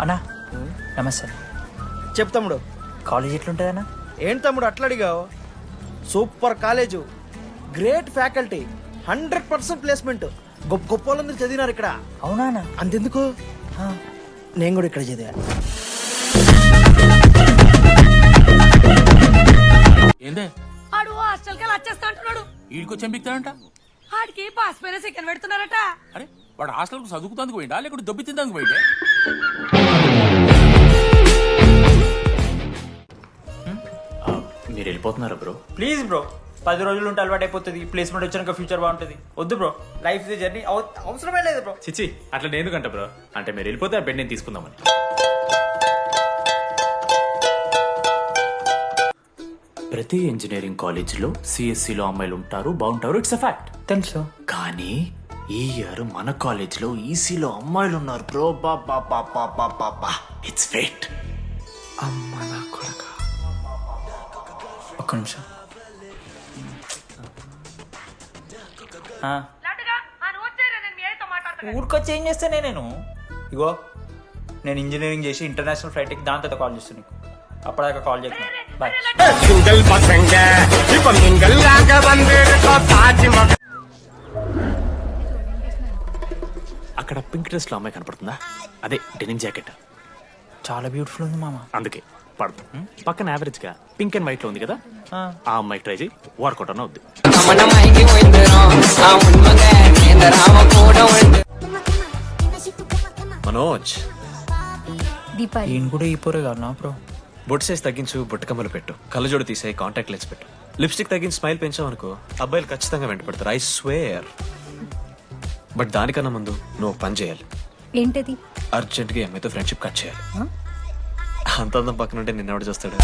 అన్నా నమస్తే. చెప్పు తమ్ముడు. కాలేజ్ ఎట్లుంటుంది అన్న? ఏంటి తమ్ముడు అట్లా అడిగావు? Super college, great faculty, 100% placement. గొప్ప గొప్ప వాళ్ళందరూ చదివినారు ఇక్కడ. అవునా అన్న? అంతెందుకు, నేను కూడా ఇక్కడ చదివా. ఏందే ఆడు హాస్టల్ కి వచ్చేస్తా అంటున్నాడు. వీడికి చెంపిస్తాడంట. ఆడికి పాస్ పైన సెకండ్ పెడుతున్నారట. అరే వాడు హాస్టల్ కు చదువుకుతానికి పోయిండా లేకుంటే దొబ్బి తిందానికి పోయిండే? మీరు వెళ్ళిపోతున్నారా బ్రో? ప్లీజ్ బ్రో, 10 రోజులు ఉంటే అలవాటు అయిపోతుంది. ప్లేస్మెంట్ వచ్చాక ఫ్యూచర్ బాగుంటుంది. వద్దు బ్రో, లైఫ్ ది జర్నీ, అవసరమే లేదు బ్రో. చిచి అట్లా నేను ఎందుకంట బ్రో? అంటే మీరు వెళ్ళిపోతే ఆ బెడ్ నేను తీసుకుందామని. ప్రతి ఇంజనీరింగ్ కాలేజీలో సిఎస్సిలో అమ్మాయిలు ఉంటారు, బాగుంటారు, ఇట్స్ అ ఫ్యాక్ట్. తెలుసు. కానీ ఈ ఇయర్ మన కాలేజ్లో ఈసీలో అమ్మాయిలు ఉన్నారు బ్రో. Baba it's fate. అమ్మ నా కొడక. ఒక్క నిమిషం. లడ్డుగా ఆ నువ్వు వచ్చేరా, నేను మీ అయ్యతో మాట్లాడతాను. ఊరికొచ్చి ఏం చేస్తానే నేను? ఇగో నేను ఇంజనీరింగ్ చేసి ఇంటర్నేషనల్ ఫ్లైట్ ఎక్కి దాని తర్వాత కాల్ చేస్తాను నీకు. అప్పటిదాకా కాల్ చేస్తాను. బాయ్. అక్కడ పింక్ డ్రెస్ లో అమ్మాయి కనపడుతుందా? అదే డెనిమ్ జాకెట్. చాలా బ్యూటిఫుల్ ఉంది మామ. అందుకే పడదు. పక్కన యావరేజ్ గా పింక్ అండ్ వైట్ లో ఉంది కదా, ఆ అమ్మాయి ట్రై చేయి, వర్కౌట్ అన్న అవుద్ది. మనోజ్, ఈయన కూడా ఈ పోరే కాదు నా బ్రో. బొట్ సైజ్ తగ్గించు, బుట్టకమ్మలు పెట్టు, కళ్ళజోడు తీసేయి, కాంటాక్ట్ లెన్స్ పెట్టు, లిప్స్టిక్ తగ్గించి స్మైల్ పెంచావు అనుకో, అబ్బాయిలు ఖచ్చితంగా వెంట పెడతారు. I swear. బట్ దానికన్నా ముందు నువ్వు పని చేయాలి. ఏంటది? అర్జెంట్గా అమ్మాయితో ఫ్రెండ్షిప్ కట్ చేయాలి. అంత అందం పక్కన ఉంటే నిన్నెవడు చూస్తాడు?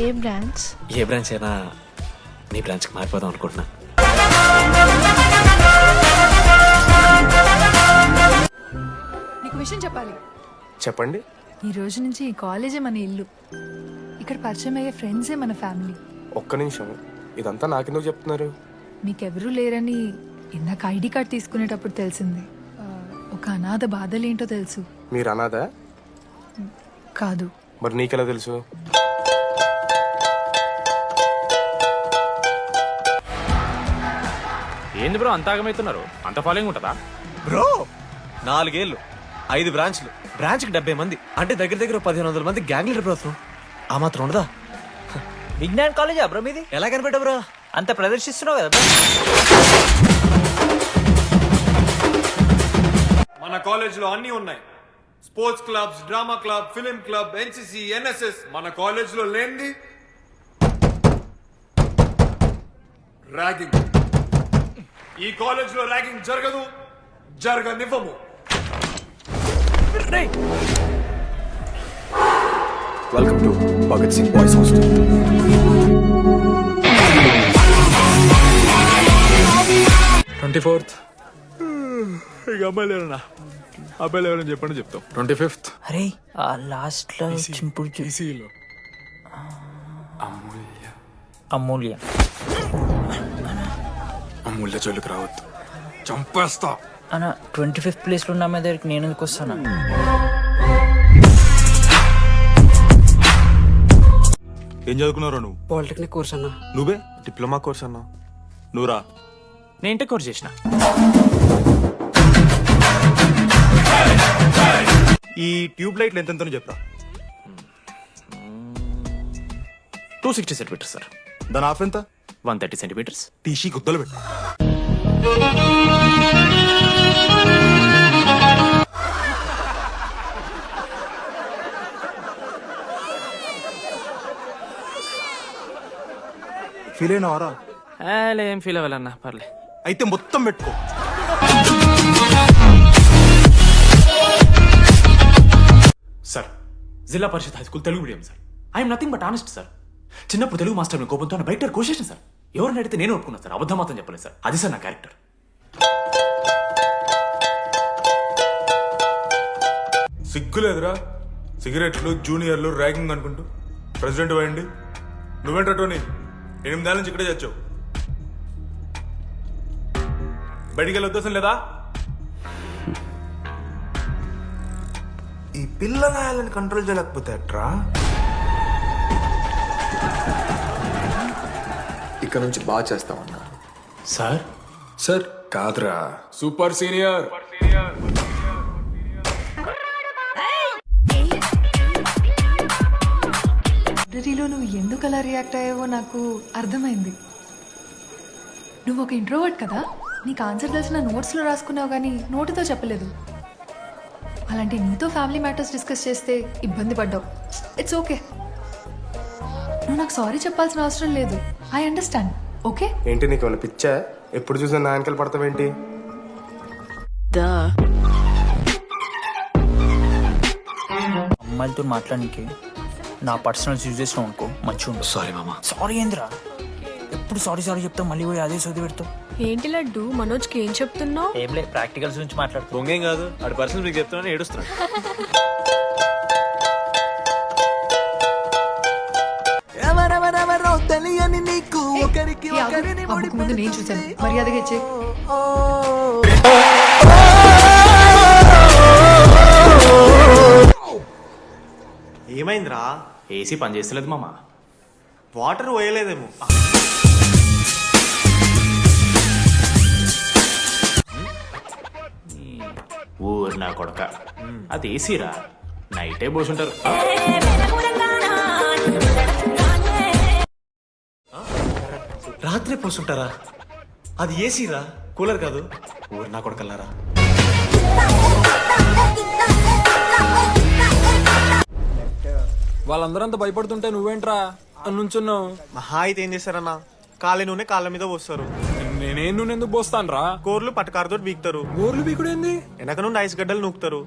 ఏ బ్రాంచ్? ఏ బ్రాంచ్ అయినా నీ బ్రాంచ్కి మారిపోదాం అనుకుంటున్నా. నీకు విషయం చెప్పాలి. చెప్పండి. ఈ రోజు నుంచి ఈ కాలేజే మన ఇల్లు. ఇక్కడ పరిచయం అయ్యే ఫ్రెండ్సే మన ఫ్యామిలీ. ఒక్క నిమిషం, ఇదంతా నాకెందుకు చెప్తున్నారు? మీకెవరూ లేరని ఇందాక ఐడి కార్డ్ తీసుకునేటప్పుడు తెలిసింది. ఒక అనాథ బాధలేంటో తెలుసు. మీరు అనాదా? కాదు. మరి నీకెలా తెలుసు? ఏంది బ్రో అంత ఆగమవుతున్నారు? అంత ఫాలోయింగ్ ఉంటుందా బ్రో? 4 ఏళ్ళు, 5 బ్రాంచ్లు, బ్రాంచ్కి 70 మంది, అంటే దగ్గర దగ్గర 1500 మంది గ్యాంగ్ లీడర్ బ్రో. ఆ మాత్రం ఉండదా? విజ్ఞాన్ కాలేజా బ్రో మీది? ఎలా కనిపెట్టా బ్రో? అంత ప్రదర్శిస్తున్నావు కదా. మన కాలేజ్ లో అన్ని ఉన్నాయి. Sports clubs, drama club, film club, NCC, NSS. మన కాలేజ్ లో లేనిది ర్యాగింగ్. ఈ కాలేజ్ లో ర్యాగింగ్ జరగదు, జరగనివ్వము. Welcome to Bhagat Singh boys hostel. ఇక అమ్మాయిలు ఎవరన్నా, అబ్బాయిలు ఎవరని చెప్పండి చెప్తాం. 25th అరే ఆ లాస్ట్ లో చింపుడు అమూల్య. అమూల్య జోలికి రావద్దు, చంపేస్తా. అన్న 25th ప్లేస్ లో ఉన్న అమ్మాయి దగ్గరికి నేను ఎందుకు వస్తాను? ఏం చదువుకున్నారా నువ్వు? పాలిటెక్నిక్ కోర్స్ అన్నా. నువ్వే డిప్లొమా కోర్స్ అన్నా. నువ్వురా. నేను ఇంటర్ కోర్స్ చేసిన. ఈ ట్యూబ్ లైట్లు ఎంతెంతనో చెప్పరా. 260 సెంటీమీటర్స్ సార్. దాని ఆఫ్ ఎంత? 130 సెంటీమీటర్స్. టీసీ గుద్దలు పెట్టు. ఫీల్ అయినవారా? ఏం ఫీల్ అవ్వాలన్నా, పర్లే. అయితే మొత్తం పెట్టుకో. Sir, Zilla Parishad high school Telugu medium sir. I'm nothing but honest sir. చిన్నప్పుడు తెలుగు మాస్టర్ కోపంతో బయట కోసేసిన సార్. ఎవరిని అడిగితే నేను ఒప్పుకున్నాను సార్, అబద్ధం మాత్రం చెప్పలేదు సార్. అది సార్ నా క్యారెక్టర్. సిగ్గులేదురా? సిగరెట్లు, జూనియర్లు, ర్యాగింగ్ అనుకుంటూ ప్రెసిడెంట్ పోయండి. నువ్వేంట్రా టోనీ, 8 ఏళ్ళ నుంచి ఇక్కడే చచ్చావు. బయటికి వెళ్ళే ఉద్దేశం లేదా? ఈ పిల్లగాయలని కంట్రోల్ చేయలేకపోతే అట్రా. ఇక్కడ నుంచి బాగా చేస్తామన్నా. సార్ సార్ కాదురా, సూపర్ సీనియర్. లైబ్రరీలో నువ్వు ఎందుకు అలా రియాక్ట్ అయ్యావో నాకు అర్థమైంది. నువ్వు ఒక ఇంట్రోవర్ట్ కదా, నీకు ఆన్సర్ తెలిసిన నోట్స్లో రాసుకున్నావు కానీ నోటితో చెప్పలేదు. అలాంటి నీతో ఫ్యామిలీ మ్యాటర్స్ డిస్కస్ చేస్తే ఇబ్బంది పడ్డావు. ఇట్స్ ఓకే, నువ్వు నాకు సారీ చెప్పాల్సిన అవసరం లేదు. I understand. ఓకే? ఏంటి నీకు ఏమైనా పిచ్చా? ఎప్పుడు చూసినా నా వెనకాల పడతావేంటి? అమ్మాయిలతో మాట్లాడడానికి నా పర్సనల్స్ యూజ్ చేసినావు అనుకో మంచిగా ఉంటుంది. సారీ మామ. సారీ ఏంద్రా, ఎప్పుడు సారీ సారీ చెప్తావు, మళ్ళీ పోయి అదే సోది పెడతావు. ఏంటి లడ్డు మనోజ్కి ఏం చెప్తున్నావు? ఏం లేదు, ప్రాక్టికల్స్ గురించి మాట్లాడుతావు. బొంగేం కాదు, ఆడి పర్సనల్ మీకు చెప్తున్నాను ఏడుస్తున్నాడు. తెలియని నీకు ఒకరికి ఏ ఆగు, ఆ బుక్ ముందు నేను చూశాను. మర్యాదగా ఇచ్చే. ఏమైందిరా? ఏసీ పని చేస్తలేదు మామ. వాటర్ పోయలేదేమో. ఊరు నా కొడక, అది ఏసీరా, నైటే పోసుంటారు. రాత్రి పోసుంటారా? అది ఏసీరా, కూలర్ కాదు. ఊరు నా కొడకల్లారా. వాళ్ళందరూ అంత భయపడుతుంటే నువ్వేంట్రా నుంచున్నావు? మహా అయితే ఏం చేస్తారన్నా, కాళ్ళ నూనె కాళ్ళ మీద పోస్తారు. నేనేం నువ్వు ఎందుకు పోస్తాను రా? కూరలు పట్టకారుతో బీకుతారు. గోర్లు బీకుడు ఏంది? వెనక నుండి ఐస్ గడ్డలు నూకుతారు.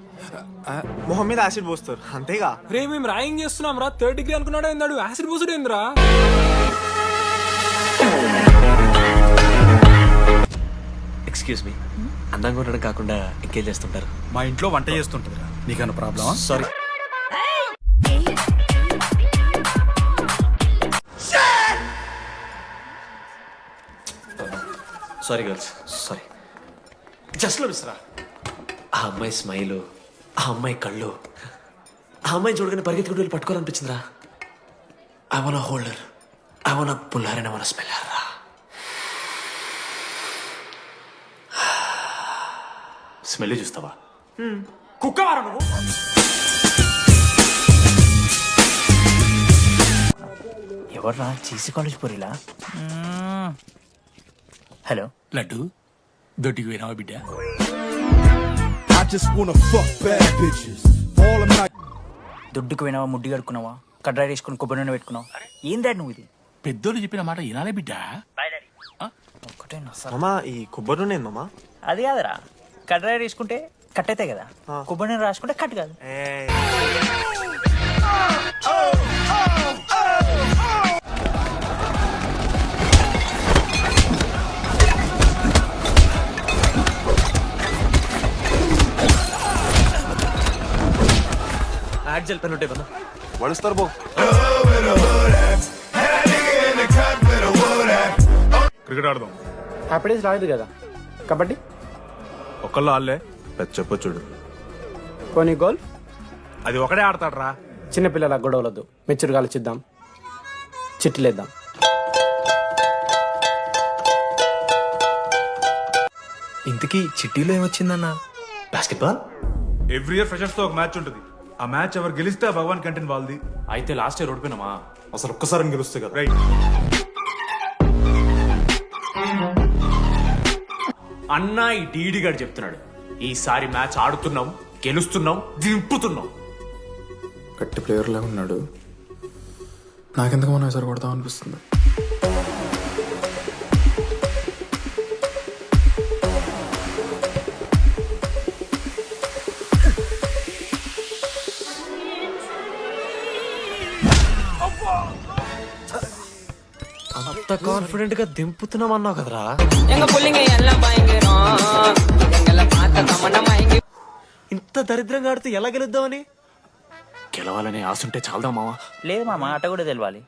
మొహం మీద యాసిడ్ పోస్తారు. అంతేగా. రే మేము ర్యాగింగ్ చేస్తున్నాం రా. 3rd డిగ్రీ అనుకున్నాడు ఏందాడు? యాసిడ్ పోసుడు ఏందిరా? ఎక్స్క్యూజ్ మీ, అందంగా ఉండడం కాకుండా ఇంకేం చేస్తుంటారు? మా ఇంట్లో వంట చేస్తుంటదిరా, నీకన్నా ప్రాబ్లమా? Sorry. Sorry girls, sorry. Just లో మిస్రా. ఆ అమ్మాయి స్మైలు, ఆ అమ్మాయి కళ్ళు, ఆ అమ్మాయి చూడగానే పరిగెత్తుకుంటూ వెళ్ళి పట్టుకోవాలనిపించిందిరా. I want holder, I want puller and I want smeller రా. స్మెల్ చూస్తావా? కుక్కవారా నువ్వు? ఎవర్రా చీసీ కాలేజ్ పోరిలా? హలో లడ్డు దొడ్డికి పోయినావా బిడ్డ? దుడ్డుకు పోయినావా, ముడ్డి కడుక్కున్నావా, కడ్రాయి వేసుకుని కొబ్బరి నూనె పెట్టుకున్నావా? ఏం డాడ్ నువ్వు ఇది? పెద్దోళ్ళు చెప్పిన మాట వినాలే బిడ్డ. ఒక్కటే నస. మామా ఈ కొబ్బరి నూనె ఏంది మామా? అది కాదురా, కడ్రాయి వేసుకుంటే కట్ అవుతాయి కదా, కొబ్బరి నూనె రాసుకుంటే కట్ కాదు. యాడ్ జల్ పెన్ ఉంటే బన్నా. వణిస్తారు బో. క్రికెట్ ఆడదాం. హ్యాపీడేస్ రాలేదు కదా. కబడ్డీ ఒకళ్ళు ఆడలే, పెద్ద చెప్పొచ్చుడు. కొన్ని గోల్. అది ఒకడే ఆడతాడు రా. చిన్నపిల్లల గొడవలొద్దు, మెచ్యూర్గా ఆలోచిద్దాం, చిట్లేద్దాం. ఇంతకీ చిట్టీలో ఏమొచ్చిందన్న? బాస్కెట్బాల్. ఎవ్రీ ఇయర్ ఫ్రెషర్స్ తో ఒక మ్యాచ్ ఉంటుంది. ఆ మ్యాచ్ ఎవరు గెలిస్తే ఆ భగవాన్ కంటెంట్ వాళ్ళది. అయితే లాస్ట్ ఇయర్ ఓడిపోయినామా? అసలు ఒక్కసారి గెలుస్తే కదా. రైట్. అన్నా ఈ డీడీ గారు చెప్తున్నాడు, ఈసారి మ్యాచ్ ఆడుతున్నాం, గెలుస్తున్నాం, దింపుతున్నాం. గట్టి ప్లేయర్ లాగా ఉన్నాడు. నాకెందుకు మనం ఎసరు కొడతాం అనిపిస్తుంది. అంత కాన్ఫిడెంట్ గా దింపుతున్నాం అన్నావు కదరా. ఇంత దరిద్రంగా ఆడితే ఎలా గెలుద్దామని? గెలవాలనే ఆశ ఉంటే చాలదా మావా? లేదు మామ, ఆట కూడా తెలవాలి.